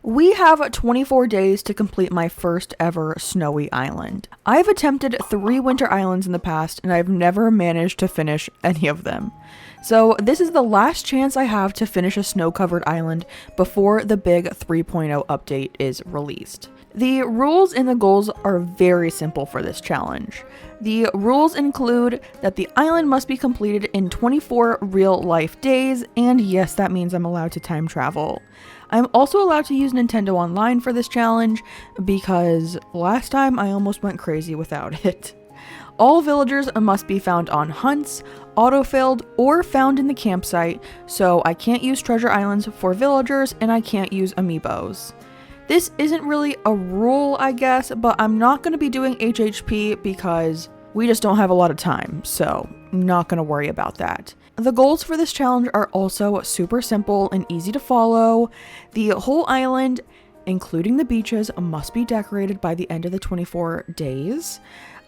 We have 24 days to complete my first ever snowy island. I've attempted 3 winter islands in the past and I've never managed to finish any of them. So this is the last chance I have to finish a snow-covered island before the big 3.0 update is released. The rules and the goals are very simple for this challenge. The rules include that the island must be completed in 24 real-life days, and yes, that means I'm allowed to time travel. I'm also allowed to use Nintendo Online for this challenge because last time I almost went crazy without it. All villagers must be found on hunts, autofilled, or found in the campsite, so I can't use treasure islands for villagers and I can't use Amiibos. This isn't really a rule, I guess, but I'm not going to be doing HHP because we just don't have a lot of time, so I'm not going to worry about that. The goals for this challenge are also super simple and easy to follow. The whole island, including the beaches, must be decorated by the end of the 24 days.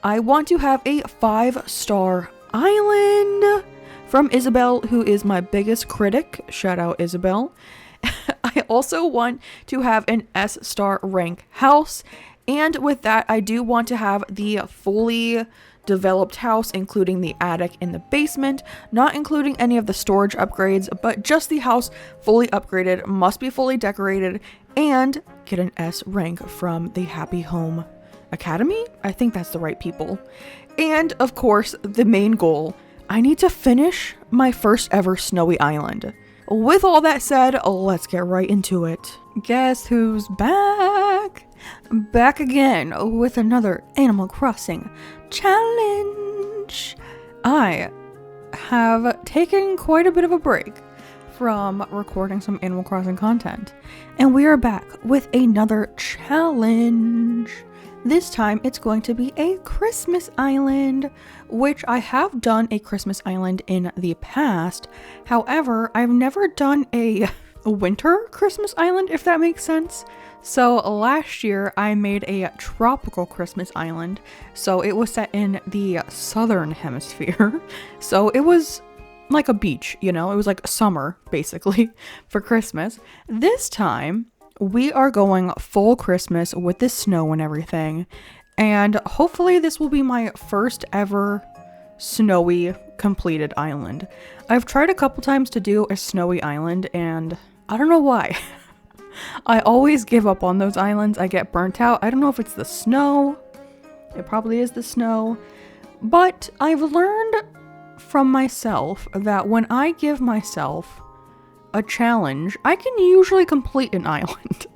I want to have a 5-star island from Isabel, who is my biggest critic. Shout out Isabel. I also want to have an S-star rank house, and with that I do want to have the fully developed house, including the attic and the basement, not including any of the storage upgrades, but just the house fully upgraded, must be fully decorated, and get an S rank from the Happy Home Academy. I think that's the right people. And of course, the main goal, I need to finish my first ever snowy island. With all that said, let's get right into it. Guess who's back? Back again with another Animal Crossing challenge. I have taken quite a bit of a break from recording some Animal Crossing content, and we are back with another challenge. This time it's going to be a Christmas island, which I have done a Christmas island in the past. However, I've never done a winter Christmas island, if that makes sense. So last year I made a tropical Christmas island. So it was set in the southern hemisphere. So it was like a beach, you know, it was like summer basically for Christmas. This time we are going full Christmas with the snow and everything, and hopefully this will be my first ever snowy completed island. I've tried a couple times to do a snowy island and I don't know why. I always give up on those islands. I get burnt out. I don't know if it's the snow. It probably is the snow. But I've learned from myself that when I give myself a challenge, I can usually complete an island.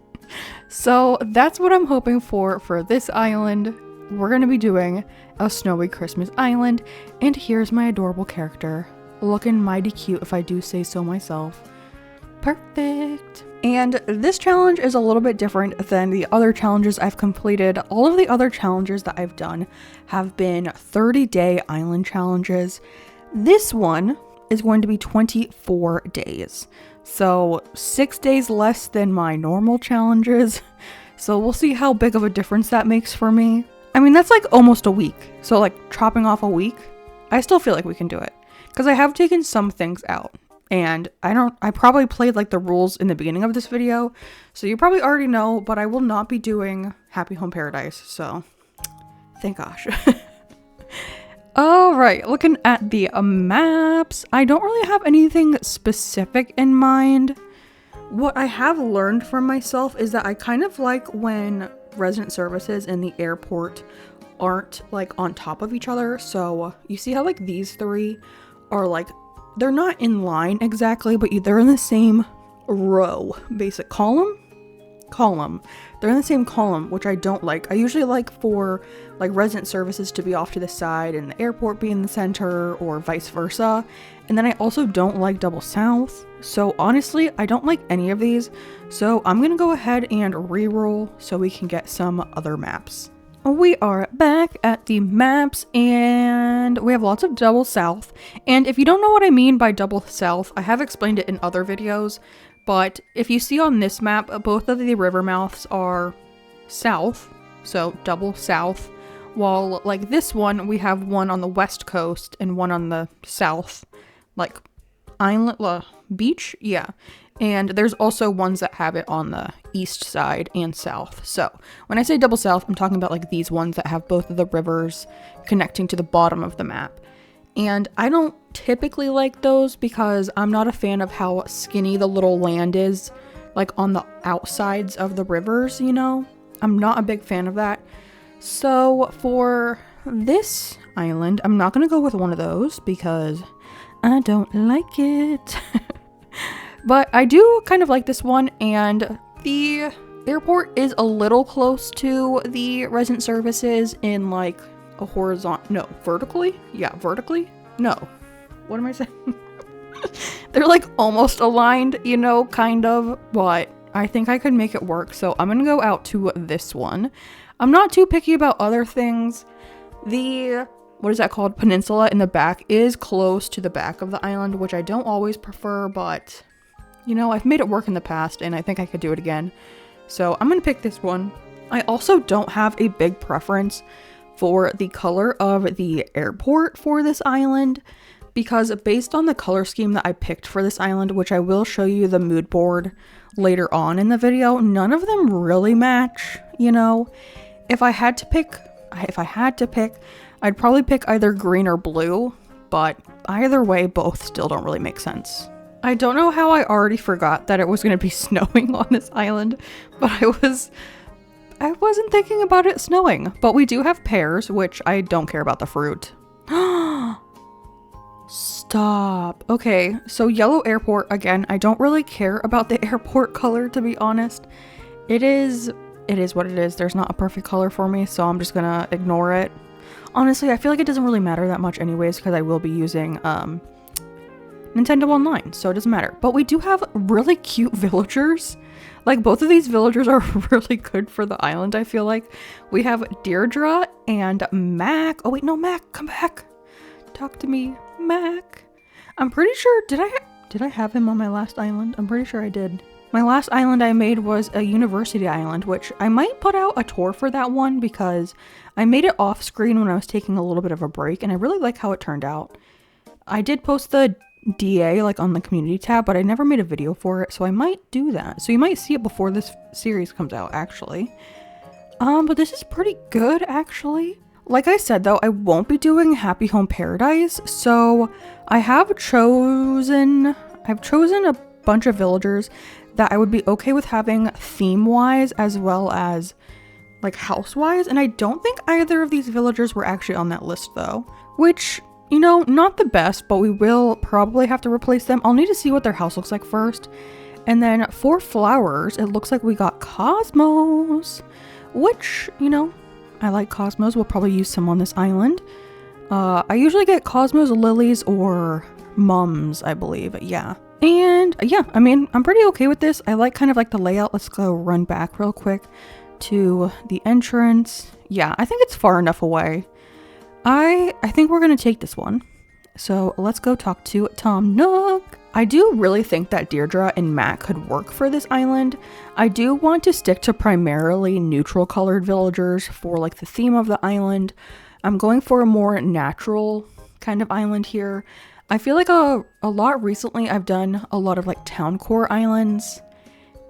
So that's what I'm hoping for this island. We're going to be doing a snowy Christmas island, and here's my adorable character, looking mighty cute if I do say so myself. Perfect. And this challenge is a little bit different than the other challenges I've completed. All of the other challenges that I've done have been 30-day island challenges. This one is going to be 24 days. So 6 days less than my normal challenges. So we'll see how big of a difference that makes for me. I mean, that's like almost a week. So like chopping off a week, I still feel like we can do it. Because I have taken some things out. And I probably played like the rules in the beginning of this video. So you probably already know, but I will not be doing Happy Home Paradise. So thank gosh. Alright, looking at the maps, I don't really have anything specific in mind. What I have learned from myself is that I kind of like when resident services in the airport aren't like on top of each other. So you see how like these 3 are like, they're not in line exactly, but they're in the same row, basic column. They're in the same column, which I don't like. I usually like for like resident services to be off to the side and the airport be in the center, or vice versa. And then I also don't like double south. So honestly, I don't like any of these. So I'm gonna go ahead and re-roll so we can get some other maps. We are back at the maps and we have lots of double south. And if you don't know what I mean by double south, I have explained it in other videos. But if you see on this map, both of the river mouths are south, so double south, while like this one, we have one on the west coast and one on the south, like island beach, yeah. And there's also ones that have it on the east side and south. So when I say double south, I'm talking about like these ones that have both of the rivers connecting to the bottom of the map. And I don't typically like those because I'm not a fan of how skinny the little land is, like on the outsides of the rivers, you know? I'm not a big fan of that. So for this island, I'm not going to go with one of those because I don't like it. But I do kind of like this one, and the airport is a little close to the resident services in like a vertically? Yeah, vertically? No. What am I saying? They're like almost aligned, you know, kind of, but I think I could make it work. So I'm gonna go out to this one. I'm not too picky about other things. What is that called? Peninsula in the back is close to the back of the island, which I don't always prefer, but you know, I've made it work in the past and I think I could do it again. So I'm gonna pick this one. I also don't have a big preference for the color of the airport for this island, because based on the color scheme that I picked for this island, which I will show you the mood board later on in the video, none of them really match, you know. If I had to pick, I'd probably pick either green or blue, but either way, both still don't really make sense. I don't know how I already forgot that it was going to be snowing on this island, but I wasn't thinking about it snowing. But we do have pears, which I don't care about the fruit. Stop. Okay, so yellow airport, again, I don't really care about the airport color, to be honest. It is what it is. There's not a perfect color for me, so I'm just gonna ignore it. Honestly, I feel like it doesn't really matter that much anyways, because I will be using Nintendo Online, so it doesn't matter. But we do have really cute villagers. Like, both of these villagers are really good for the island, I feel like. We have Deirdre and Mac. Oh wait, no, Mac, come back. Talk to me, Mac. I'm pretty sure, did I have him on my last island? I'm pretty sure I did. My last island I made was a university island, which I might put out a tour for that one because I made it off screen when I was taking a little bit of a break, and I really like how it turned out. I did post the DA like on the community tab, but I never made a video for it, so I might do that. So you might see it before this series comes out, actually. But this is pretty good, actually. Like I said, though, I won't be doing Happy Home Paradise, so I've chosen a bunch of villagers that I would be okay with having theme-wise as well as like house-wise, and I don't think either of these villagers were actually on that list, though, which, you know, not the best, but we will probably have to replace them. I'll need to see what their house looks like first. And then for flowers, it looks like we got Cosmos, which, you know, I like Cosmos. We'll probably use some on this island. I usually get Cosmos, lilies, or mums, I believe. Yeah. And yeah, I mean, I'm pretty okay with this. I like kind of like the layout. Let's go run back real quick to the entrance. Yeah, I think it's far enough away. I think we're going to take this one. So let's go talk to Tom Nook. I do really think that Deirdre and Matt could work for this island. I do want to stick to primarily neutral colored villagers for like the theme of the island. I'm going for a more natural kind of island here. I feel like a lot recently I've done a lot of like town core islands,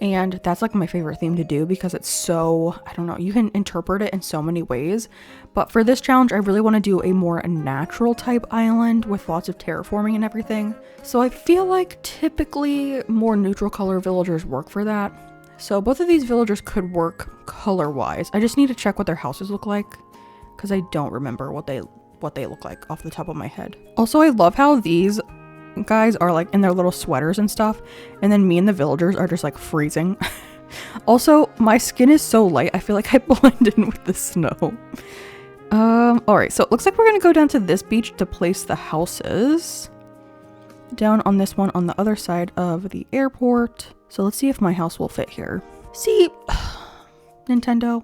and that's like my favorite theme to do because it's so, I don't know, you can interpret it in so many ways. But for this challenge, I really want to do a more natural type island with lots of terraforming and everything. So I feel like typically more neutral color villagers work for that. So both of these villagers could work color wise. I just need to check what their houses look like because I don't remember what they look like off the top of my head. Also, I love how these guys are like in their little sweaters and stuff, and then me and the villagers are just like freezing. Also, my skin is so light, I feel like I blend in with the snow. Alright, so it looks like we're gonna go down to this beach to place the houses. Down on this one on the other side of the airport. So let's see if my house will fit here. See, Nintendo,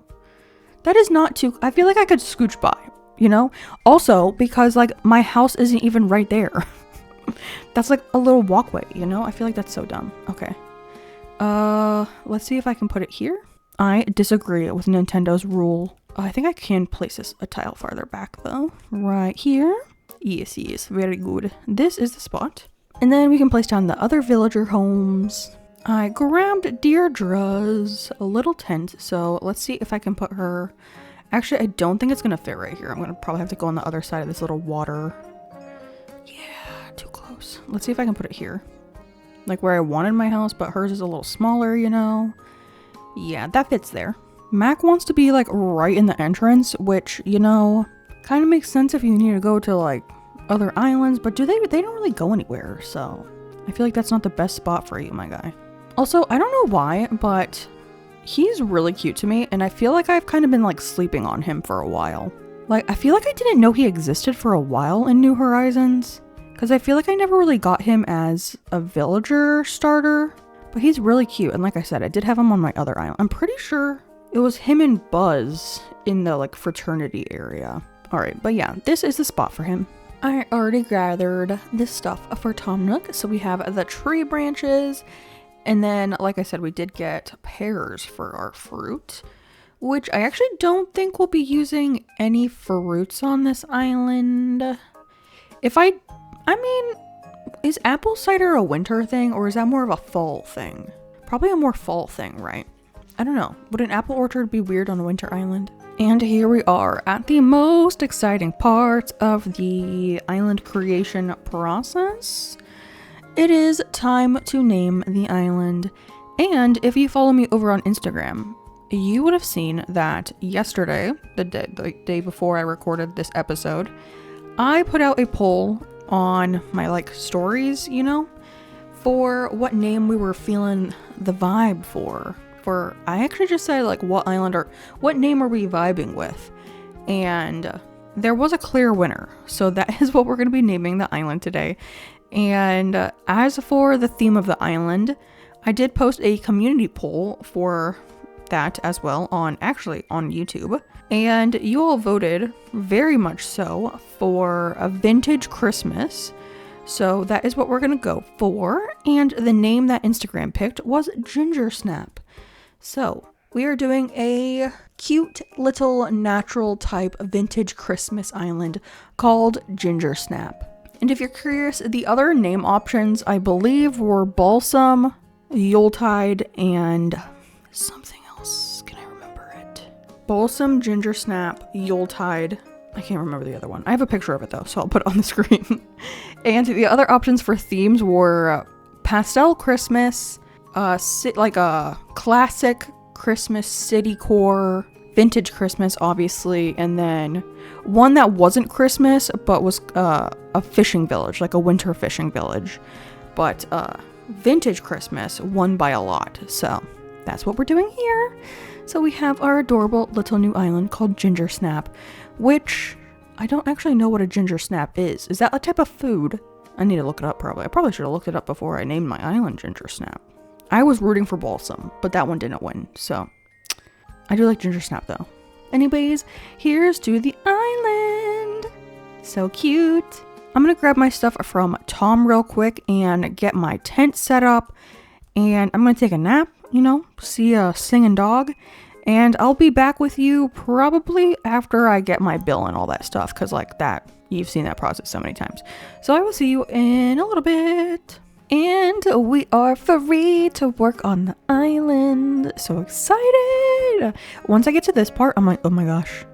that is not too, I feel like I could scooch by, you know? Also, because like my house isn't even right there. That's like a little walkway, you know? I feel like that's so dumb. Okay. Let's see if I can put it here. I disagree with Nintendo's rule. I think I can place this a tile farther back though. Right here. Yes, very good. This is the spot. And then we can place down the other villager homes. I grabbed Deirdre's little tent, so let's see if I can put her... Actually, I don't think it's going to fit right here. I'm going to probably have to go on the other side of this little water. Yeah, too close. Let's see if I can put it here. Like where I wanted my house, but hers is a little smaller, you know? Yeah, that fits there. Mac wants to be like right in the entrance, which, you know, kind of makes sense if you need to go to like other islands, but they don't really go anywhere, so I feel like that's not the best spot for you, my guy. Also, I don't know why, but he's really cute to me, and I feel like I've kind of been like sleeping on him for a while. Like, I feel like I didn't know he existed for a while in New Horizons, because I feel like I never really got him as a villager starter, but he's really cute. And like I said, I did have him on my other island. I'm pretty sure it was him and Buzz in the like fraternity area. All right, but yeah, this is the spot for him. I already gathered this stuff for Tom Nook. So we have the tree branches, and then like I said, we did get pears for our fruit, which I actually don't think we'll be using any fruits on this island. I mean, is apple cider a winter thing, or is that more of a fall thing? Probably a more fall thing, right? I don't know. Would an apple orchard be weird on a winter island? And here we are at the most exciting part of the island creation process. It is time to name the island. And if you follow me over on Instagram, you would have seen that yesterday, the day before I recorded this episode, I put out a poll on my like stories, you know, for what name we were feeling the vibe for. I actually just said like what island or what name are we vibing with, and there was a clear winner, so that is what we're going to be naming the island today. And as for the theme of the island, I did post a community poll for that as well on YouTube, and you all voted very much so for a vintage Christmas. So that is what we're gonna go for, and the name that Instagram picked was Gingersnap. So we are doing a cute little natural type vintage Christmas island called Gingersnap. And if you're curious, the other name options I believe were Balsam, Yuletide, and something else. Can I remember it? Balsam, Gingersnap, Yuletide. I can't remember the other one. I have a picture of it though, so I'll put it on the screen. And the other options for themes were Pastel Christmas, like a classic Christmas city core, vintage Christmas obviously, and then one that wasn't Christmas but was a fishing village, like a winter fishing village. But vintage Christmas won by a lot, so that's what we're doing here. So we have our adorable little new island called Gingersnap, which I don't actually know what a ginger snap is. Is that a type of food? I need to look it up probably. I probably should have looked it up before I named my island Gingersnap. I was rooting for Balsam, but that one didn't win, so I do like Gingersnap though. Anyways, here's to the island. So cute. I'm gonna grab my stuff from Tom real quick and get my tent set up, and I'm gonna take a nap, you know, see a singing dog, and I'll be back with you probably after I get my bill and all that stuff, because like that, you've seen that process so many times. So I will see you in a little bit. And we are free to work on the island. So excited. Once I get to this part, I'm like, oh my gosh,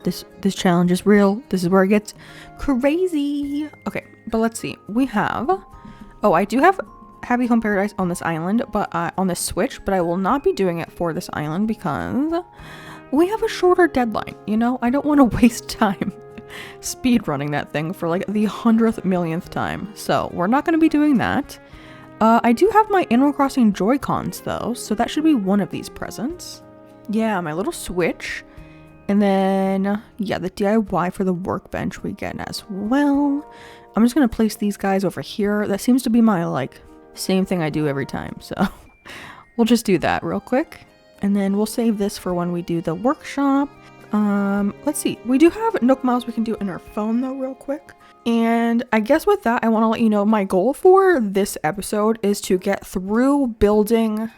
this challenge is real. This is where it gets crazy. Okay, but let's see. We have, I do have Happy Home Paradise on this island, but on this Switch, but I will not be doing it for this island because we have a shorter deadline. You know, I don't want to waste time speed running that thing for like the 100th millionth time, so we're not going to be doing that. I do have my Animal Crossing Joy-Cons though, so that should be one of these presents. Yeah, my little Switch, and then yeah, the DIY for the workbench we get as well. I'm just going to place these guys over here. That seems to be my like same thing I do every time, so we'll just do that real quick, and then we'll save this for when we do the workshop. Let's see. We do have Nook Miles we can do in our phone though real quick. And I guess with that, I want to let you know my goal for this episode is to get through building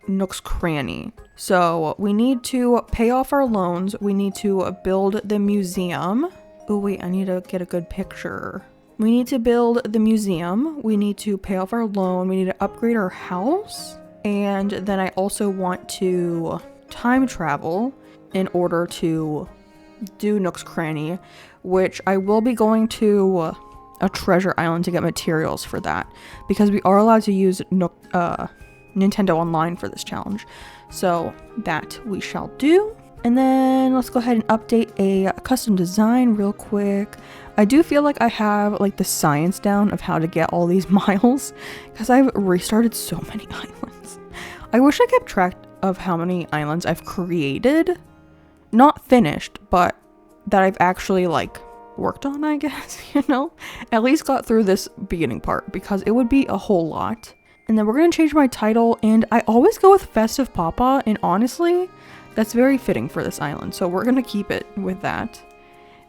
Nook's Cranny. So we need to pay off our loans. We need to build the museum. Oh wait, I need to get a good picture. We need to build the museum. We need to pay off our loan. We need to upgrade our house. And then I also want to time travel in order to do Nook's Cranny, which I will be going to a treasure island to get materials for that, because we are allowed to use Nintendo Online for this challenge. So that we shall do. And then let's go ahead and update a custom design real quick. I do feel like I have like the science down of how to get all these miles, because I've restarted so many islands. I wish I kept track of how many islands I've created, not finished, but that I've actually like worked on, I guess, you know, at least got through this beginning part, because it would be a whole lot. And then we're going to change my title, and I always go with Festive Papa, and honestly, that's very fitting for this island, so we're going to keep it with that.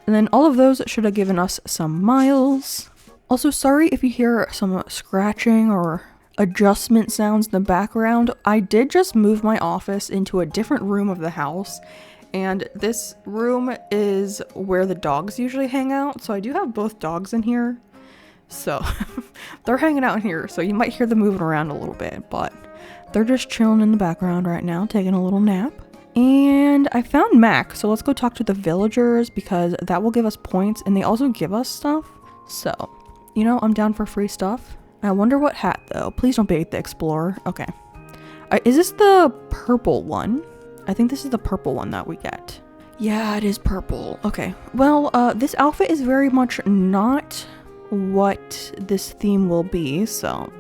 And then all of those should have given us some miles. Also, sorry if you hear some scratching or adjustment sounds in the background. I did just move my office into a different room of the house, and this room is where the dogs usually hang out, so I do have both dogs in here. So they're hanging out in here, so you might hear them moving around a little bit, but they're just chilling in the background right now, taking a little nap. And I found Mac, so let's go talk to the villagers, because that will give us points, and they also give us stuff. So, you know, I'm down for free stuff. I wonder what hat, though. Please don't be the Explorer. Okay. Is this the purple one? I think this is the purple one that we get. Yeah, it is purple. Okay. Well, this outfit is very much not what this theme will be, so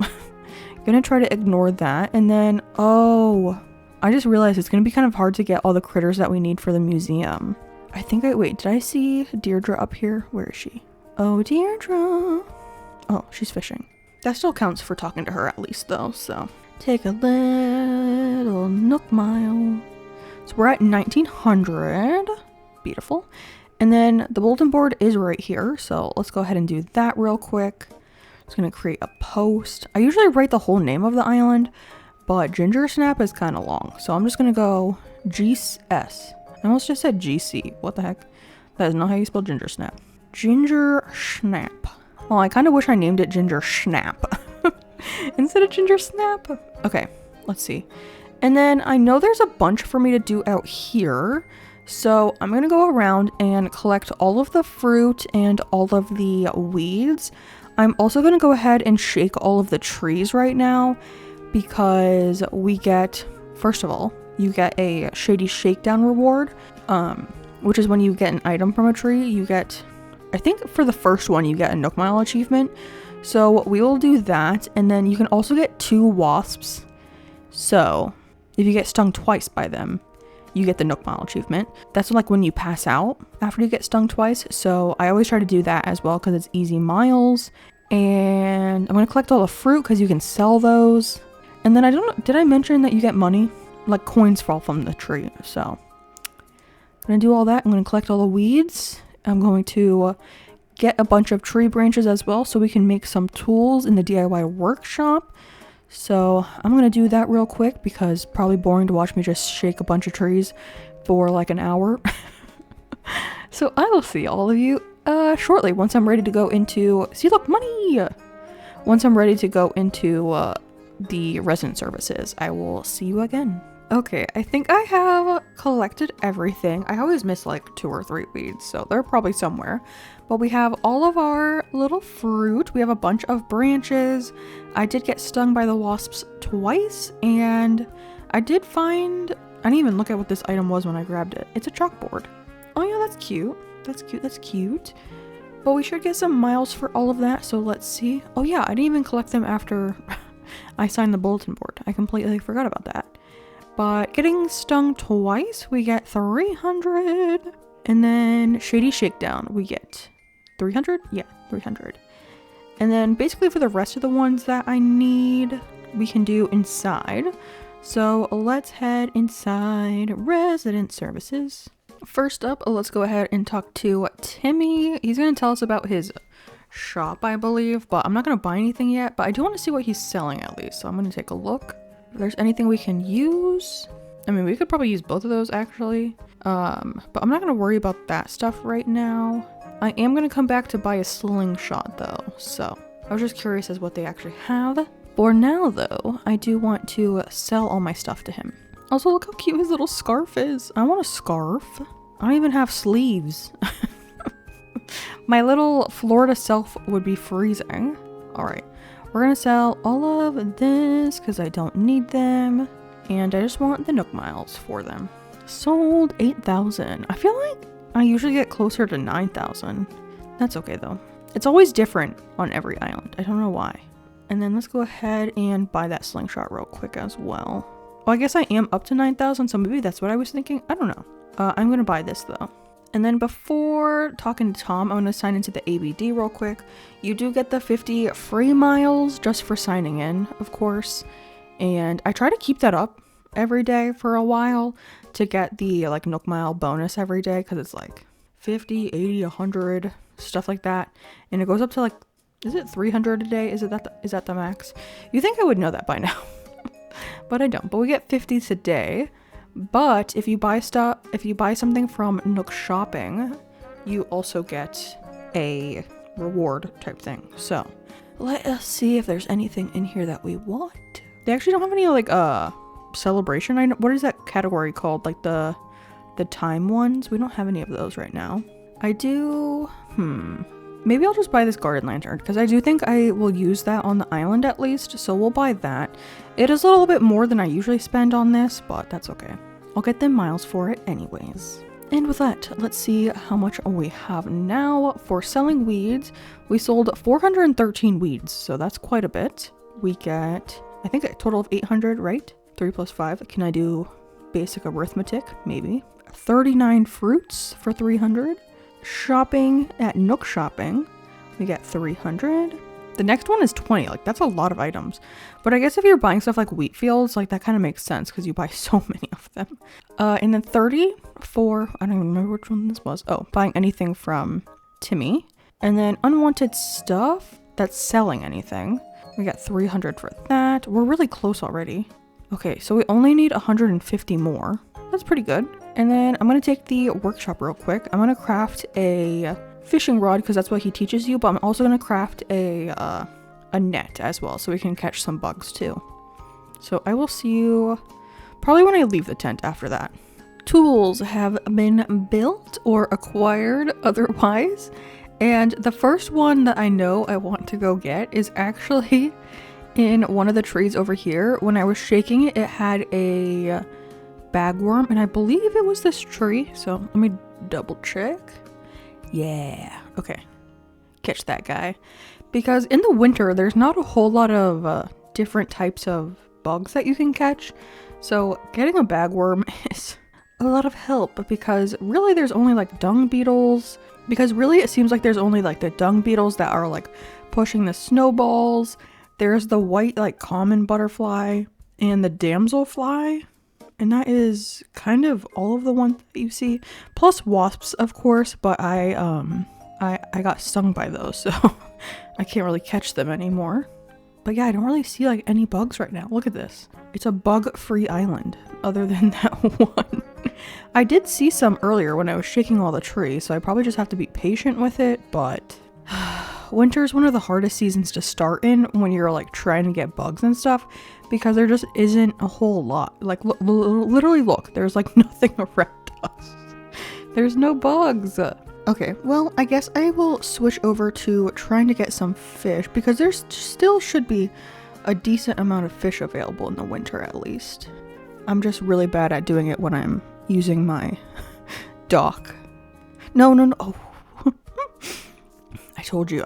gonna try to ignore that. And then, oh, I just realized it's gonna be kind of hard to get all the critters that we need for the museum. I think wait, did I see Deirdre up here? Where is she? Oh, Deirdre. Oh, she's fishing. That still counts for talking to her at least, though, so. Take a little Nook mile. So we're at 1900. Beautiful. And then the bulletin board is right here, so let's go ahead and do that real quick. Just gonna create a post. I usually write the whole name of the island, but gingersnap is kind of long, so I'm just gonna go GS. I almost just said GC. What the heck? That is not how you spell gingersnap. Gingersnap. Well, I kind of wish I named it Gingersnap instead of Gingersnap. Okay, let's see. And then I know there's a bunch for me to do out here, so I'm gonna go around and collect all of the fruit and all of the weeds. I'm also gonna go ahead and shake all of the trees right now, because we get, first of all, you get a shady shakedown reward, which is when you get an item from a tree. You get, I think for the first one, you get a Nook Mile achievement. So we will do that. And then you can also get 2 wasps. So if you get stung twice by them, you get the Nook Mile achievement. That's like when you pass out after you get stung twice. So I always try to do that as well, because it's easy miles. And I'm going to collect all the fruit, because you can sell those. And then I don't know, did I mention that you get money? Like coins fall from the tree. So I'm going to do all that. I'm going to collect all the weeds. I'm going to get a bunch of tree branches as well, so we can make some tools in the DIY workshop. So I'm going to do that real quick, because probably boring to watch me just shake a bunch of trees for like an hour. So I will see all of you shortly, once I'm ready to go into, see, look, money! Once I'm ready to go into the resident services, I will see you again. Okay, I think I have collected everything. I always miss like 2 or 3 weeds, so they're probably somewhere. But we have all of our little fruit. We have a bunch of branches. I did get stung by the wasps twice, and I did find, I didn't even look at what this item was when I grabbed it. It's a chalkboard. Oh yeah, that's cute. That's cute, that's cute. But we should get some miles for all of that, so let's see. Oh yeah, I didn't even collect them after I signed the bulletin board. I completely forgot about that. But getting stung twice, we get 300. And then Shady Shakedown, we get 300? Yeah, 300. And then basically for the rest of the ones that I need, we can do inside. So let's head inside resident services. First up, let's go ahead and talk to Timmy. He's going to tell us about his shop, I believe, but I'm not going to buy anything yet, but I do want to see what he's selling at least. So I'm going to take a look. If there's anything we can use. I mean, we could probably use both of those actually. But I'm not going to worry about that stuff right now. I am going to come back to buy a slingshot though, so I was just curious as what they actually have. For now though, I do want to sell all my stuff to him. Also, look how cute his little scarf is. I want a scarf. I don't even have sleeves. My little Florida self would be freezing. All right, we're gonna sell all of this because I don't need them. And I just want the Nook miles for them. Sold 8,000. I feel like I usually get closer to 9,000. That's okay though. It's always different on every island. I don't know why. And then let's go ahead and buy that slingshot real quick as well. Well, I guess I am up to 9,000, so maybe that's what I was thinking. I don't know. I'm gonna buy this though. And then before talking to Tom, I'm gonna sign into the ABD real quick. You do get the 50 free miles just for signing in, of course. And I try to keep that up every day for a while to get the like Nook mile bonus every day, because it's like 50, 80, 100, stuff like that. And it goes up to like, is it 300 a day? Is that the max? You think I would know that by now, but I don't. But we get 50s a day. But if you buy something from Nook Shopping, you also get a reward type thing. So let us see if there's anything in here that we want. They actually don't have any like celebration. What is that category called? Like the time ones? We don't have any of those right now. I do. Maybe I'll just buy this garden lantern because I do think I will use that on the island at least. So we'll buy that. It is a little bit more than I usually spend on this, but that's okay. I'll get them miles for it anyways. And with that, let's see how much we have now. For selling weeds, we sold 413 weeds, so that's quite a bit. We get, I think, a total of 800, right? 3 plus 5. Can I do basic arithmetic? Maybe. 39 fruits for 300. Shopping at Nook Shopping, we get 300. The next one is 20. Like, that's a lot of items. But I guess if you're buying stuff like wheat fields, like that kind of makes sense because you buy so many of them. And then 30 for, I don't even remember which one this was. Oh, buying anything from Timmy. And then unwanted stuff that's selling anything. We got 300 for that. We're really close already. Okay, so we only need 150 more. That's pretty good. And then I'm going to take the workshop real quick. I'm going to craft a fishing rod because that's what he teaches you, but I'm also going to craft a net as well so we can catch some bugs too. So I will see you probably when I leave the tent after that. Tools have been built or acquired otherwise, and the first one that I know I want to go get is actually in one of the trees over here. When I was shaking it, it had a bagworm, and I believe it was this tree, so let me double check. Yeah, okay, catch that guy, because in the winter there's not a whole lot of different types of bugs that you can catch, so getting a bagworm is a lot of help, because really there's only like dung beetles, because really it seems like there's only like the dung beetles that are like pushing the snowballs. There's the white like common butterfly and the damselfly. And that is kind of all of the ones that you see, plus wasps, of course. But I got stung by those, so I can't really catch them anymore. But yeah, I don't really see like any bugs right now. Look at this; it's a bug-free island, other than that one. I did see some earlier when I was shaking all the trees, so I probably just have to be patient with it. But winter is one of the hardest seasons to start in when you're like trying to get bugs and stuff, because there just isn't a whole lot. Like literally look, there's like nothing around us. There's no bugs. Okay, well, I guess I will switch over to trying to get some fish, because there still should be a decent amount of fish available in the winter at least. I'm just really bad at doing it when I'm using my dock. No. Oh. I told you.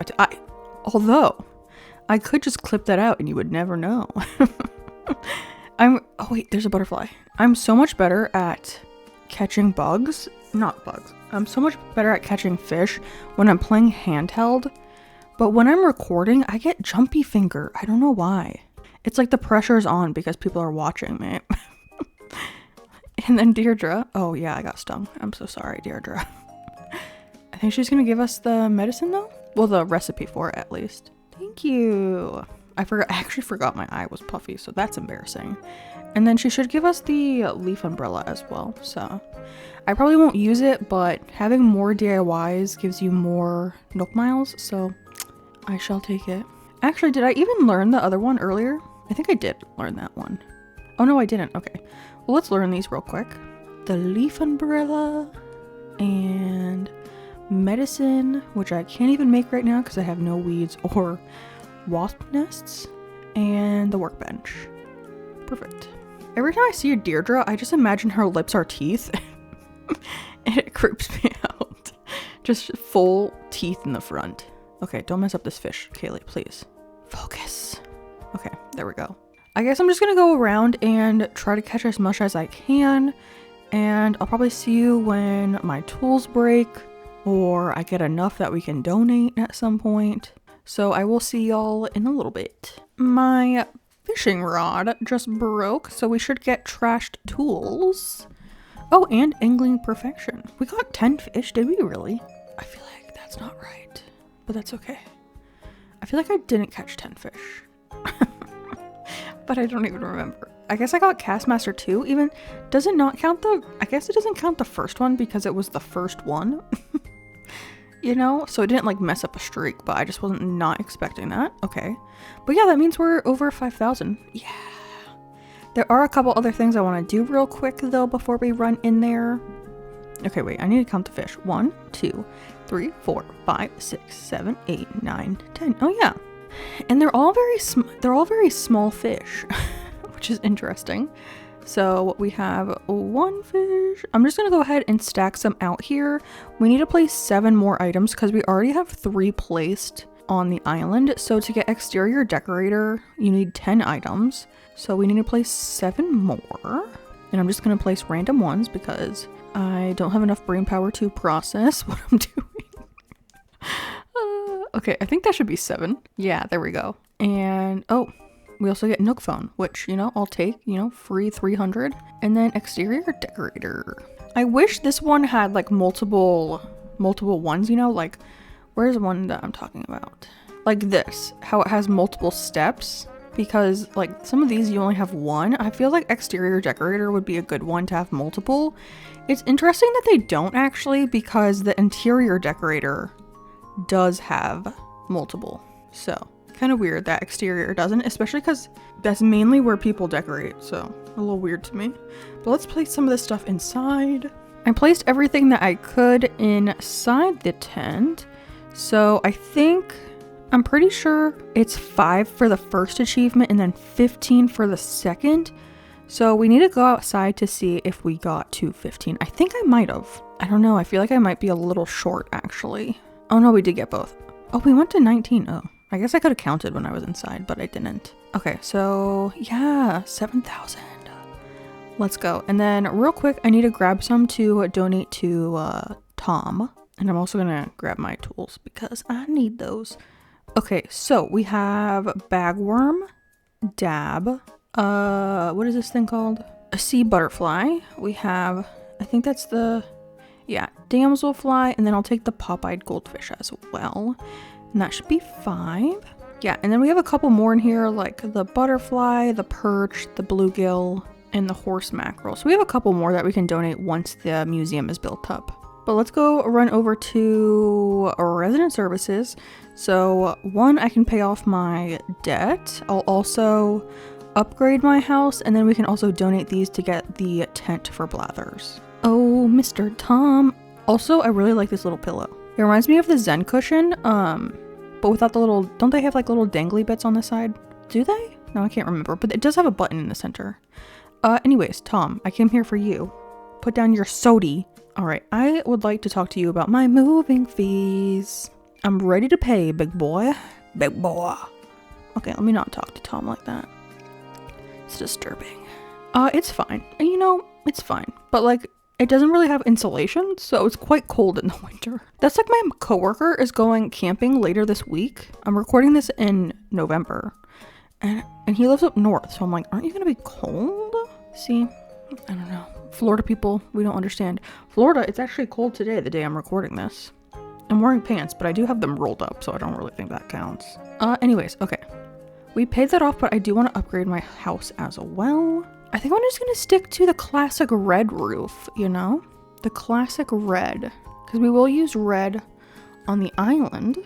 Although, I could just clip that out and you would never know. Oh wait, there's a butterfly. I'm so much better at catching bugs. Not bugs. I'm so much better at catching fish when I'm playing handheld. But when I'm recording, I get jumpy finger. I don't know why. It's like the pressure's on because people are watching me. And then Deirdre. Oh yeah, I got stung. I'm so sorry, Deirdre. I think she's gonna give us the medicine though. Well, the recipe for it at least. Thank you. I actually forgot my eye was puffy, so that's embarrassing. And then she should give us the leaf umbrella as well. So I probably won't use it, but having more DIYs gives you more Nook miles, so I shall take it. Actually, did I even learn the other one earlier? I think I did learn that one. Oh no, I didn't. Okay. Well, let's learn these real quick. The leaf umbrella and medicine, which I can't even make right now because I have no weeds or wasp nests, and the workbench. Perfect. Every time I see a Deirdre, I just imagine her lips are teeth and it creeps me out. Just full teeth in the front. Okay, don't mess up this fish, Kaylee, please. Focus. Okay, there we go. I guess I'm just gonna go around and try to catch as much as I can, and I'll probably see you when my tools break or I get enough that we can donate at some point. So I will see y'all in a little bit. My fishing rod just broke, so we should get trashed tools. Oh, and angling perfection. We got 10 fish, did we really? I feel like that's not right, but that's okay. I feel like I didn't catch 10 fish. But I don't even remember. I guess I got Castmaster 2. Even, does it not count I guess it doesn't count the first one because it was the first one. You know? So it didn't like mess up a streak, but I just wasn't not expecting that. Okay. But yeah, that means we're over 5,000. Yeah. There are a couple other things I want to do real quick though before we run in there. Okay, wait, I need to count the fish. 1, 2, 3, 4, 5, 6, 7, 8, 9, 10. Oh yeah. And they're all very small fish, which is interesting. So we have 1 fish. I'm just gonna go ahead and stack some out here. We need to place 7 more items because we already have 3 placed on the island. So to get exterior decorator, you need 10 items. So we need to place 7 more. And I'm just gonna place random ones because I don't have enough brain power to process what I'm doing. Okay, I think that should be 7. Yeah, there we go. And, oh, we also get Nook phone, which, you know, I'll take, you know, free 300. And then exterior decorator. I wish this one had like multiple ones, you know, like, where's one that I'm talking about? Like this, how it has multiple steps. Because like some of these you only have 1. I feel like exterior decorator would be a good one to have multiple. It's interesting that they don't actually, because the interior decorator does have multiple. So kind of weird that exterior doesn't, especially because that's mainly where people decorate. So a little weird to me. But let's place some of this stuff inside. I placed everything that I could inside the tent. So I'm pretty sure it's 5 for the first achievement and then 15 for the second. So we need to go outside to see if we got to 15. I think I might have. I don't know. I feel like I might be a little short actually. Oh no, we did get both. Oh, we went to 19. Oh, I guess I could have counted when I was inside, but I didn't. Okay, so yeah, 7,000. Let's go. And then real quick, I need to grab some to donate to Tom. And I'm also gonna grab my tools because I need those. Okay, so we have bagworm, dab, what is this thing called? A sea butterfly. We have, I think that's damselfly, and then I'll take the pop-eyed goldfish as well. And that should be 5. Yeah, and then we have a couple more in here, like the butterfly, the perch, the bluegill, and the horse mackerel. So we have a couple more that we can donate once the museum is built up. But let's go run over to resident services. So 1, I can pay off my debt. I'll also upgrade my house, and then we can also donate these to get the tent for Blathers. Oh, Mr. Tom. Also, I really like this little pillow. It reminds me of the Zen cushion, but without the little, don't they have like little dangly bits on the side? Do they? No, I can't remember, but it does have a button in the center. Anyways, Tom, I came here for you. Put down your sody. All right, I would like to talk to you about my moving fees. I'm ready to pay, big boy. Big boy. Okay, let me not talk to Tom like that. It's disturbing. It's fine. You know, it's fine. But like, it doesn't really have insulation, so it's quite cold in the winter. That's like my coworker is going camping later this week. I'm recording this in November. And he lives up north, so I'm like, aren't you gonna be cold? See, I don't know. Florida people, we don't understand. Florida, it's actually cold today, the day I'm recording this. I'm wearing pants, but I do have them rolled up, so I don't really think that counts. Anyways, okay. We paid that off, but I do want to upgrade my house as well. I think I'm just going to stick to the classic red roof, you know? The classic red. Because we will use red on the island.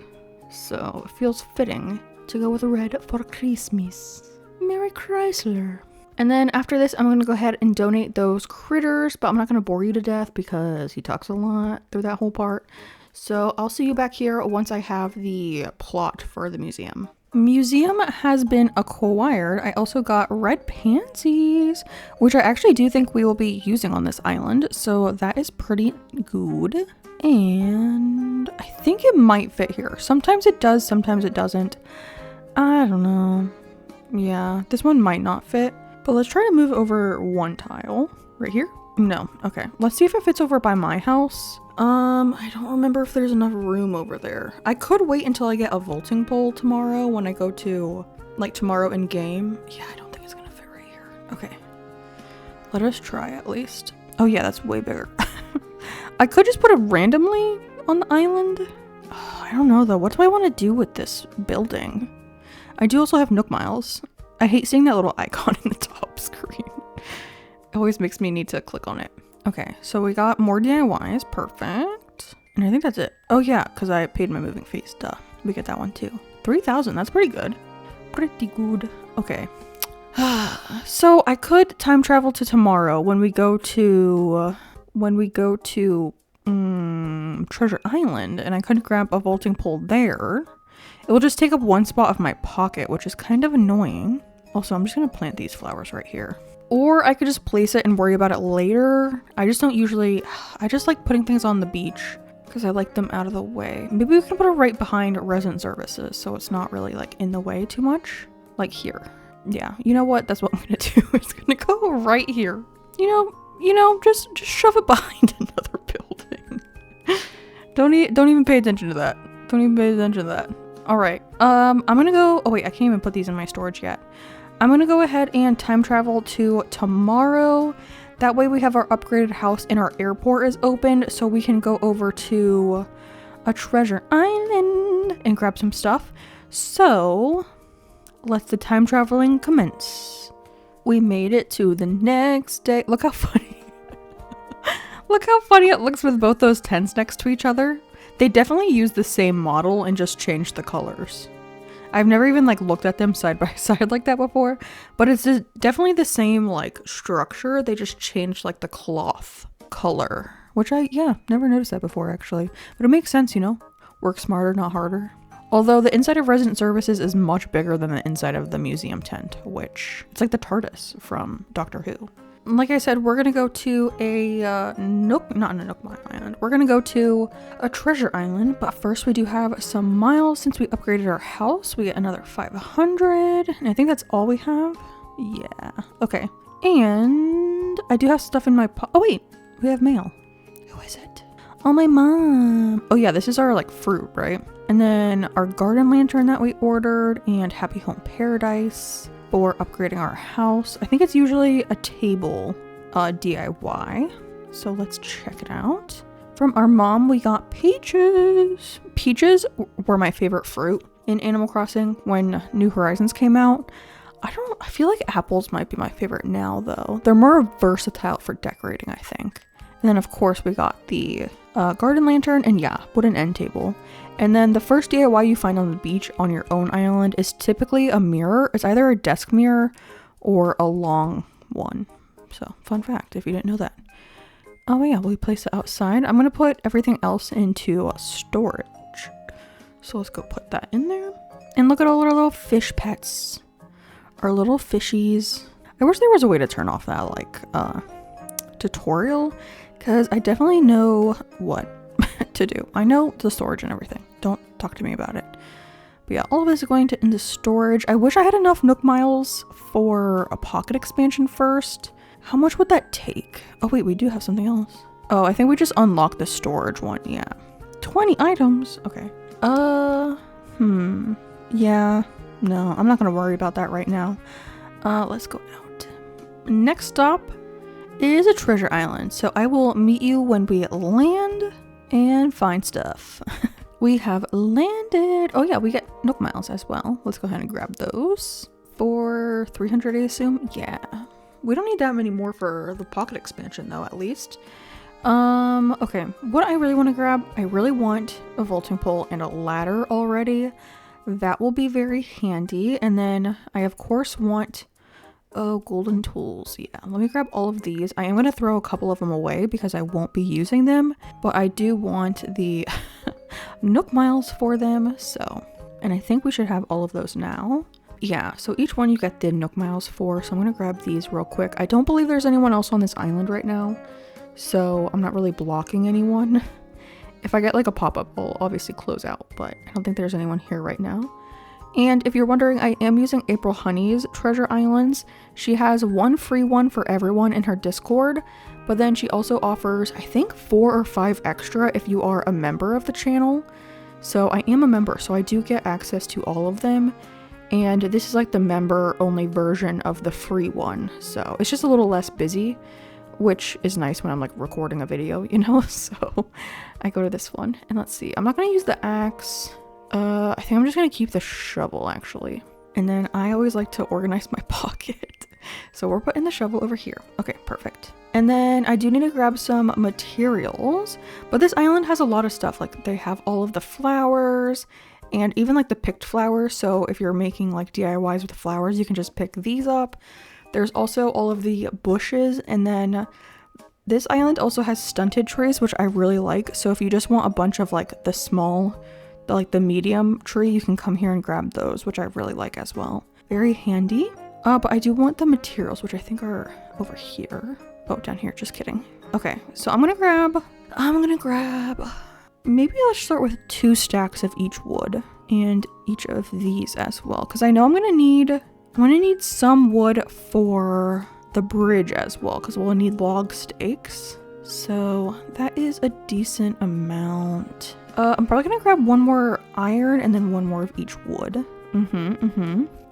So it feels fitting to go with red for Christmas. Merry Chrysler. And then after this, I'm going to go ahead and donate those critters, but I'm not going to bore you to death because he talks a lot through that whole part. So I'll see you back here once I have the plot for the museum. Museum has been acquired. I also got red pansies, which I actually do think we will be using on this island. So that is pretty good. And I think it might fit here. Sometimes it does, sometimes it doesn't. I don't know. Yeah, this one might not fit. But let's try to move over one tile. Right here? No. Okay. Let's see if it fits over by my house. I don't remember if there's enough room over there. I could wait until I get a vaulting pole tomorrow when I go to, like, tomorrow in game. Yeah, I don't think it's gonna fit right here. Okay. Let us try at least. Oh yeah, that's way bigger. I could just put it randomly on the island. Oh, I don't know though. What do I want to do with this building? I do also have Nook Miles. I hate seeing that little icon in the top screen. It always makes me need to click on it. Okay, so we got more DIYs. Perfect. And I think that's it. Oh yeah, because I paid my moving fees. Duh. We get that one too. 3,000. That's pretty good. Pretty good. Okay. So I could time travel to tomorrow when we go to Treasure Island, and I could grab a vaulting pole there. It will just take up one spot of my pocket, which is kind of annoying. Also, I'm just gonna plant these flowers right here. Or I could just place it and worry about it later. I just like putting things on the beach because I like them out of the way. Maybe we can put it right behind resident services so it's not really like in the way too much. Like here. Yeah, you know what? That's what I'm gonna do. It's gonna go right here. You know, just shove it behind another building. Don't even pay attention to that. Don't even pay attention to that. All right. I'm gonna go. Oh wait, I can't even put these in my storage yet. I'm going to go ahead and time travel to tomorrow. That way we have our upgraded house and our airport is open so we can go over to a treasure island and grab some stuff. So let the time traveling commence. We made it to the next day. Look how funny. Look how funny it looks with both those tents next to each other. They definitely used the same model and just changed the colors. I've never even like looked at them side by side like that before, but it's definitely the same like structure. They just changed like the cloth color, which never noticed that before actually, but it makes sense, you know, work smarter, not harder. Although the inside of resident services is much bigger than the inside of the museum tent, which it's like the TARDIS from Doctor Who. Like I said, we're gonna go to a Nook, not a Nook Island. We're gonna go to a treasure island, but first we do have some miles since we upgraded our house. We get another 500, and I think that's all we have. Yeah, okay. And I do have stuff in my oh wait, we have mail. Who is it? Oh, my mom. Oh yeah, this is our like fruit, right? And then our garden lantern that we ordered, and Happy Home Paradise for upgrading our house. I think it's usually a table DIY. So let's check it out. From our mom, we got peaches. Peaches were my favorite fruit in Animal Crossing when New Horizons came out. I feel like apples might be my favorite now though. They're more versatile for decorating, I think. And then of course we got the garden lantern and yeah, wooden end table. And then the first DIY you find on the beach on your own island is typically a mirror. It's either a desk mirror or a long one. So fun fact if you didn't know that. Oh yeah, we place it outside. I'm gonna put everything else into storage. So let's go put that in there. And look at all our little fish pets. Our little fishies. I wish there was a way to turn off that like tutorial, because I definitely know what to do. I know the storage and everything. Don't talk to me about it. But yeah, all of this is going into storage. I wish I had enough Nook Miles for a pocket expansion first. How much would that take? Oh wait, we do have something else. Oh, I think we just unlocked the storage one. Yeah. 20 items. Okay. Yeah. No, I'm not gonna worry about that right now. Let's go out. Next stop is a treasure island. So I will meet you when we land and find stuff. We have landed. Oh yeah, we get Nook Miles as well. Let's go ahead and grab those for 300, I assume. Yeah, we don't need that many more for the pocket expansion though, at least. Okay, what I really want to grab, I really want a vaulting pole and a ladder already. That will be very handy. And then I of course want golden tools. Yeah, let me grab all of these. I am going to throw a couple of them away because I won't be using them, but I do want the Nook Miles for them. So, and I think we should have all of those now. Yeah, so each one you get the Nook Miles for. So I'm going to grab these real quick. I don't believe there's anyone else on this island right now, so I'm not really blocking anyone. If I get like a pop-up, I'll obviously close out, but I don't think there's anyone here right now. And if you're wondering, I am using April Honey's Treasure Islands. She has one free one for everyone in her Discord, but then she also offers, I think, 4 or 5 extra if you are a member of the channel. So I am a member, so I do get access to all of them. And this is like the member-only version of the free one. So it's just a little less busy, which is nice when I'm like recording a video, you know? So I go to this one, and let's see. I'm not going to use the axe. I think I'm just gonna keep the shovel actually. And then I always like to organize my pocket. So we're putting the shovel over here. Okay, perfect. And then I do need to grab some materials, but this island has a lot of stuff. Like they have all of the flowers and even like the picked flowers. So if you're making like DIYs with flowers, you can just pick these up. There's also all of the bushes, and then this island also has stunted trees, which I really like. So if you just want a bunch of like the small, like the medium tree, you can come here and grab those, which I really like as well. Very handy. But I do want the materials, which I think are over here. Oh, down here, just kidding. Okay, so I'm gonna grab, maybe let's start with 2 stacks of each wood and each of these as well. Cause I know I'm gonna need some wood for the bridge as well, cause we'll need log stakes. So that is a decent amount. I'm probably gonna grab 1 more iron and then 1 more of each wood.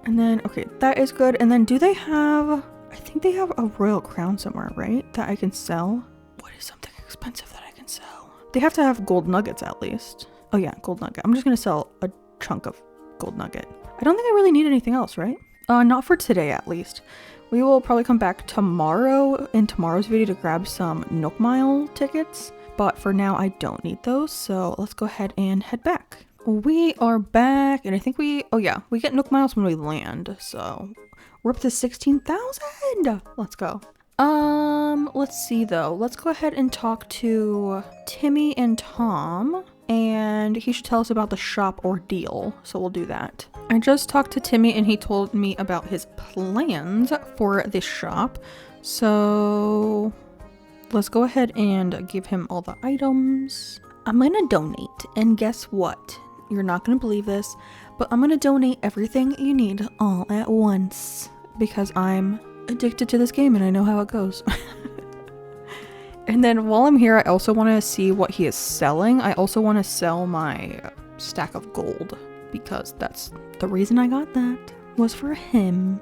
And then, okay, that is good. And then do they have, I think they have a royal crown somewhere, right? That I can sell. What is something expensive that I can sell? They have to have gold nuggets at least. Oh yeah, gold nugget. I'm just gonna sell a chunk of gold nugget. I don't think I really need anything else, right? Not for today at least. We will probably come back tomorrow in tomorrow's video to grab some Nook Mile tickets. But for now, I don't need those, so let's go ahead and head back. We are back, and I think we get Nook Miles when we land, so we're up to 16,000. Let's go. Let's see though. Let's go ahead and talk to Timmy and Tom, and he should tell us about the shop ordeal, so we'll do that. I just talked to Timmy, and he told me about his plans for this shop, so let's go ahead and give him all the items. I'm gonna donate, and guess what? You're not gonna believe this, but I'm gonna donate everything you need all at once because I'm addicted to this game and I know how it goes. And then while I'm here, I also want to see what he is selling. I also want to sell my stack of gold because that's the reason I got that, was for him.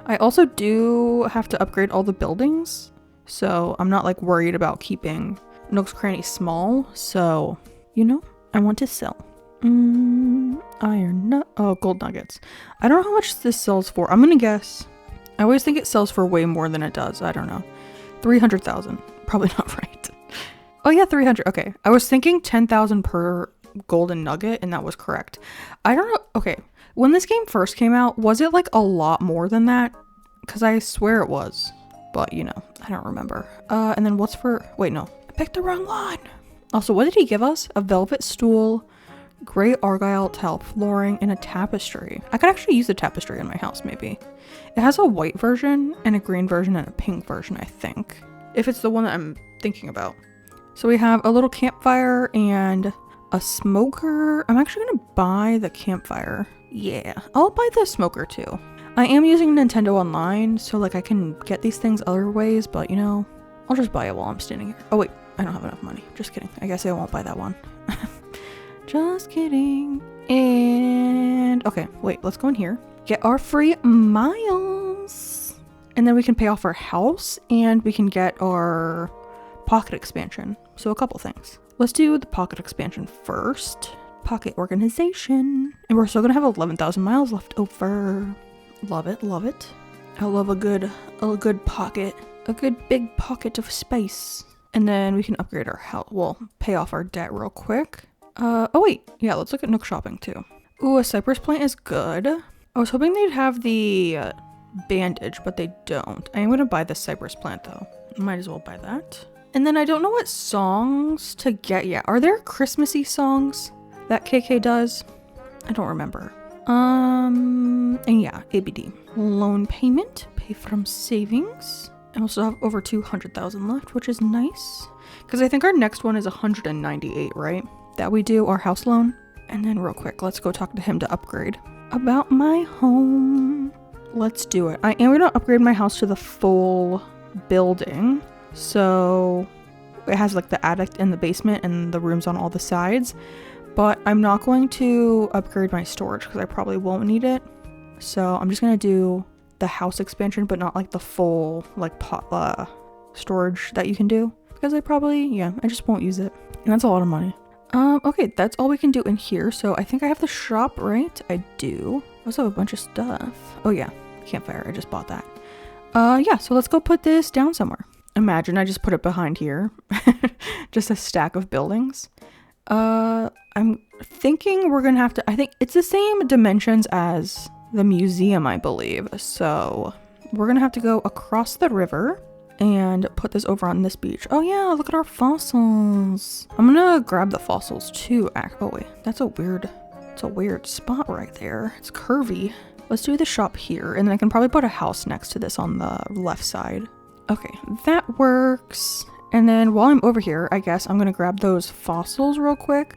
I also do have to upgrade all the buildings, so I'm not like worried about keeping Nook's Cranny small. So, you know, I want to sell. Gold nuggets. I don't know how much this sells for. I'm gonna guess. I always think it sells for way more than it does. I don't know. 300,000. Probably not right. Oh yeah, 300. Okay. I was thinking 10,000 per golden nugget, and that was correct. I don't know. Okay. When this game first came out, was it like a lot more than that? Because I swear it was. But, you know, I don't remember. And then what's for... Wait, no. I picked the wrong one. Also, what did he give us? A velvet stool, gray argyle tile flooring, and a tapestry. I could actually use a tapestry in my house, maybe. It has a white version, and a green version, and a pink version, I think. If it's the one that I'm thinking about. So we have a little campfire and a smoker. I'm actually going to buy the campfire. Yeah, I'll buy the smoker too. I am using Nintendo Online, so like I can get these things other ways, but you know, I'll just buy it while I'm standing here. Oh wait, I don't have enough money. Just kidding. I guess I won't buy that one. Just kidding. And okay, wait, let's go in here. Get our free miles. And then we can pay off our house and we can get our pocket expansion. So a couple things. Let's do the pocket expansion first. pocket organization. And we're still gonna have 11,000 miles left over. Love it, love it. I love a good pocket, a good big pocket of space. And then we can upgrade our house, well, pay off our debt real quick. Oh wait, yeah, let's look at Nook shopping too. Ooh, a cypress plant is good. I was hoping they'd have the bandage, but they don't. I am gonna buy the cypress plant though. Might as well buy that. And then I don't know what songs to get yet. Are there Christmassy songs that KK does? I don't remember. And yeah, ABD. Loan payment, pay from savings. I also have over 200,000 left, which is nice. Because I think our next one is 198, right? That we do, our house loan. And then real quick, let's go talk to him to upgrade. About my home. Let's do it. I am going to upgrade my house to the full building. So it has like the attic and the basement and the rooms on all the sides. But I'm not going to upgrade my storage because I probably won't need it. So I'm just going to do the house expansion, but not like the full like pot storage that you can do. Because I just won't use it. And that's a lot of money. Okay, that's all we can do in here. So I think I have the shop, right? I do. I also have a bunch of stuff. Oh yeah, campfire. I just bought that. Yeah, so let's go put this down somewhere. Imagine I just put it behind here. Just a stack of buildings. I'm thinking we're gonna have to, I think it's the same dimensions as the museum, I believe. So we're gonna have to go across the river and put this over on this beach. Oh yeah, look at our fossils. I'm gonna grab the fossils too. Oh wait, it's a weird spot right there. It's curvy. Let's do the shop here, and then I can probably put a house next to this on the left side. Okay, that works. And then while I'm over here, I guess I'm gonna grab those fossils real quick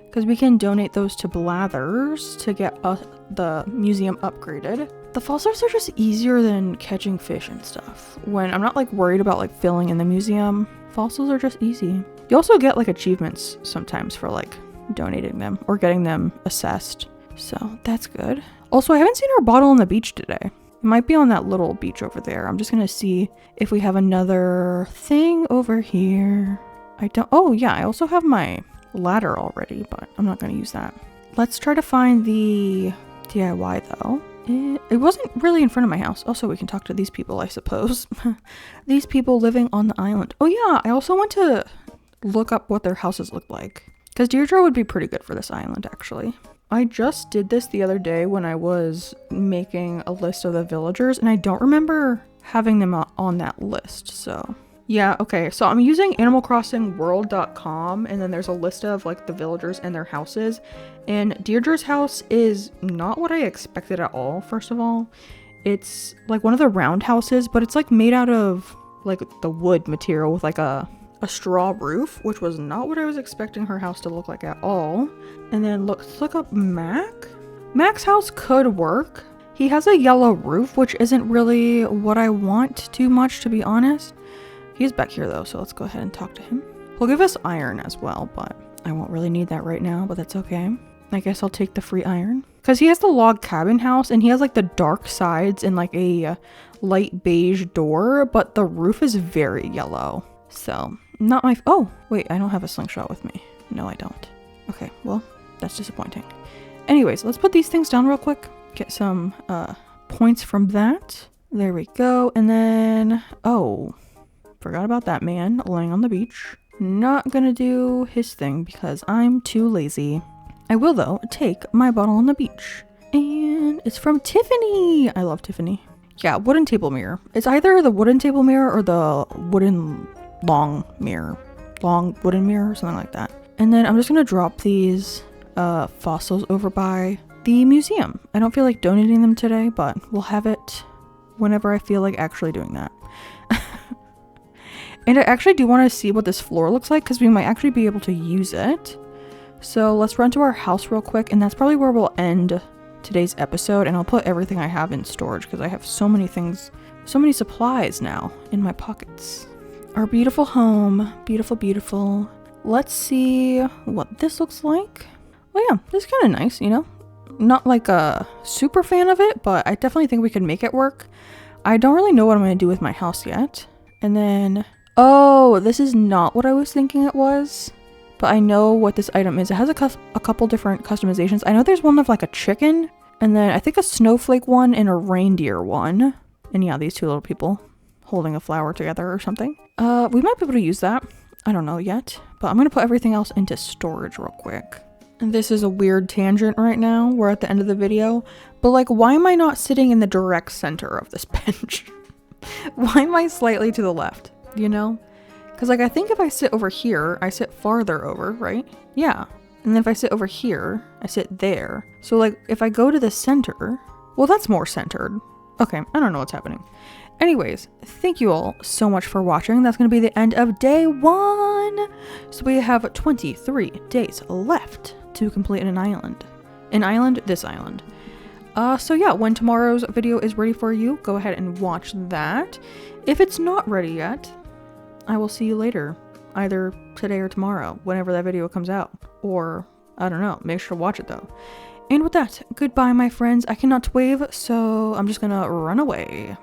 because we can donate those to Blathers to get the museum upgraded. The fossils are just easier than catching fish and stuff. When I'm not like worried about like filling in the museum, fossils are just easy. You also get like achievements sometimes for like donating them or getting them assessed. So that's good. Also, I haven't seen our bottle on the beach today. It might be on that little beach over there. I'm just gonna see if we have another thing over here. Oh yeah, I also have my ladder already, but I'm not gonna use that. Let's try to find the DIY though. It wasn't really in front of my house. Also, we can talk to these people, I suppose. These people living on the island. Oh yeah, I also want to look up what their houses look like. Because Deirdre would be pretty good for this island, actually. I just did this the other day when I was making a list of the villagers, and I don't remember having them on that list, so... Yeah, okay, so I'm using animalcrossingworld.com, and then there's a list of like the villagers and their houses, and Deirdre's house is not what I expected at all. First of all, it's like one of the round houses, but it's like made out of like the wood material with like a straw roof, which was not what I was expecting her house to look like at all. And then let's look up Mac's house could work. He has a yellow roof, which isn't really what I want too much, to be honest. He's back here though, so let's go ahead and talk to him. He'll give us iron as well, but I won't really need that right now, but that's okay. I guess I'll take the free iron. Because he has the log cabin house, and he has like the dark sides and like a light beige door, but the roof is very yellow. So, not my... Oh, wait, I don't have a slingshot with me. No, I don't. Okay, well, that's disappointing. Anyways, let's put these things down real quick. Get some points from that. There we go. And then... Oh... Forgot about that man laying on the beach. Not gonna do his thing because I'm too lazy. I will though take my bottle on the beach. And it's from Tiffany. I love Tiffany. Yeah, wooden table mirror. It's either the wooden table mirror or the wooden long mirror. Long wooden mirror or something like that. And then I'm just gonna drop these fossils over by the museum. I don't feel like donating them today, but we'll have it whenever I feel like actually doing that. And I actually do want to see what this floor looks like because we might actually be able to use it. So let's run to our house real quick, and that's probably where we'll end today's episode, and I'll put everything I have in storage because I have so many things, so many supplies now in my pockets. Our beautiful home. Beautiful, beautiful. Let's see what this looks like. Oh yeah, this is kind of nice, you know? Not like a super fan of it, but I definitely think we can make it work. I don't really know what I'm going to do with my house yet. And then... Oh, this is not what I was thinking it was, but I know what this item is. It has a couple different customizations. I know there's one of like a chicken, and then I think a snowflake one and a reindeer one. And yeah, these two little people holding a flower together or something. We might be able to use that. I don't know yet, but I'm gonna put everything else into storage real quick. And this is a weird tangent right now. We're at the end of the video, but like, why am I not sitting in the direct center of this bench? Why am I slightly to the left, you know? Because like, I think if I sit over here, I sit farther over, right? Yeah. And then if I sit over here, I sit there. So like, if I go to the center, well, that's more centered. Okay, I don't know what's happening. Anyways, thank you all so much for watching. That's going to be the end of day 1. So we have 23 days left to complete an island. This island. So yeah, when tomorrow's video is ready for you, go ahead and watch that. If it's not ready yet, I will see you later, either today or tomorrow, whenever that video comes out. Or, I don't know, make sure to watch it though. And with that, goodbye my friends. I cannot wave, so I'm just gonna run away.